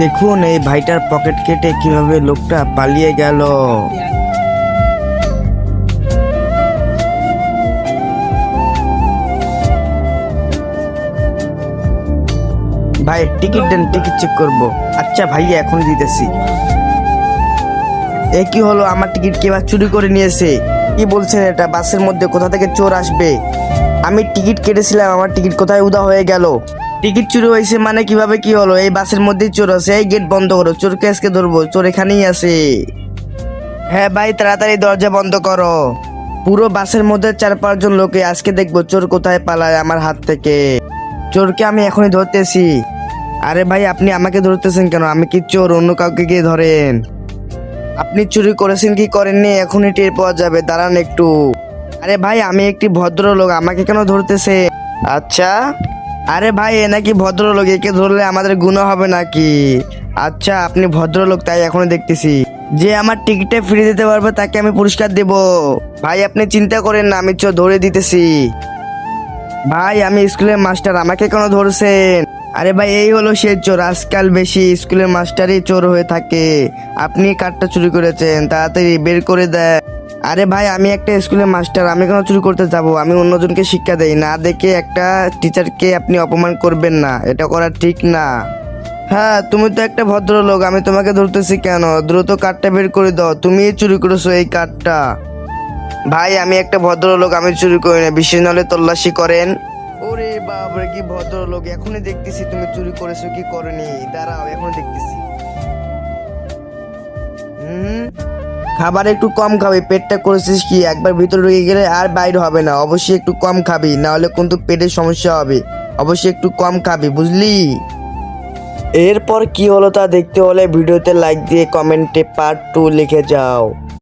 দেখুন এই ভাইটার পকেট কেটে কিভাবে লোকটা পালিয়ে গেল। ভাই টিকিট দেন, টিকিট চেক করব। আচ্ছা ভাইয়া এখন দিতেছি। এ কি হলো, আমার টিকিট কে চুরি করে নিয়েছে? কি বলছেন এটা? বাসের মধ্যে কোথা থেকে চোর আসবে? আমি টিকিট কেটেছিলাম, আমার টিকিট কোথায় উদা হয়ে গেল? টিকিট চুরি হয়েছে মানে কিভাবে কি হলো? এই বাসের মধ্যেই চোর আছে। এই গেট বন্ধ করো, চোরকে আজকে ধরবো। চোর এখানেই আছে। হ্যাঁ ভাই তাড়াতাড়ি দরজা বন্ধ করো। পুরো বাসের মধ্যে 4-5 জন লোকে, আজকে দেখবো চোর কোথায় পালায় আমার হাত থেকে। চোরকে আমি এখনই ধরতেছি। আরে ভাই আপনি আমাকে ধরতেছেন কেন? আমি কি চোর? অন্য কাউকে গিয়ে ধরেন। আপনি চুরি করেছেন কি করেননি এখনই টের পাওয়া যাবে, দাঁড়ান একটু। আরে ভাই আমি একটি ভদ্রলোক, আমাকে কেন ধরতেছে? আচ্ছা, আরে ভাই এ নাকি ভদ্রলোক, একে ধরলে আমাদের গুনাহ হবে নাকি? আচ্ছা আপনি ভদ্রলোক, তাই এখনই দেখতেছি। যে আমার টিকিটে ফিরে দিতে পারবে তাকে আমি পুরস্কার দেব। ভাই আপনি চিন্তা করেন না, আমি চোর ধরে দিতেছি। ভাই আমি স্কুলের মাস্টার, আমাকে কেন ধরছেন? আরে ভাই এই হলো সে চোর। আজকাল বেশি স্কুলের মাস্টারই চোর হয়ে থাকে। আপনি কার্ডটা চুরি করেছেন, তাড়াতাড়ি বের করে দেয়। আরে ভাই আমি একটা স্কুলের মাস্টার, আমি কেন চুরি করতে যাব? আমি অন্যজনকে শিক্ষা দেই না দেখে একটা টিচারকে আপনি অপমান করবেন না, এটা করা ঠিক না। হ্যাঁ তুমি তো একটা ভদ্রলোক, আমি তোমাকে ধরতেছি কেন? দ্রুত কার্ডটা বের করে দাও, তুমি চুরি করেছো এই কার্ডটা। ভাই আমি একটা ভদ্রলোক, আমি চুরি করি না, বিশেষ নাহলে তল্লাশি করেন। ওরে বাপরে কি ভদ্রলোক, এখনই দেখতেছি তুমি চুরি করেছো কি করনি। দাঁড়াও এখনই দেখতেছি। খাবার একটু কম খাবি, পেটটা করেছিস কি? একবার ভিতরে ঢুকে গেলে আর বাইরে হবে না। অবশ্যই একটু কম খাবি, না হলে কিন্তু পেটের সমস্যা হবে। অবশ্যই একটু কম খাবি, বুঝলি? এরপর কি হলো তা দেখতে হলে ভিডিওতে লাইক দিয়ে কমেন্টে পার্ট 2 লিখে যাও।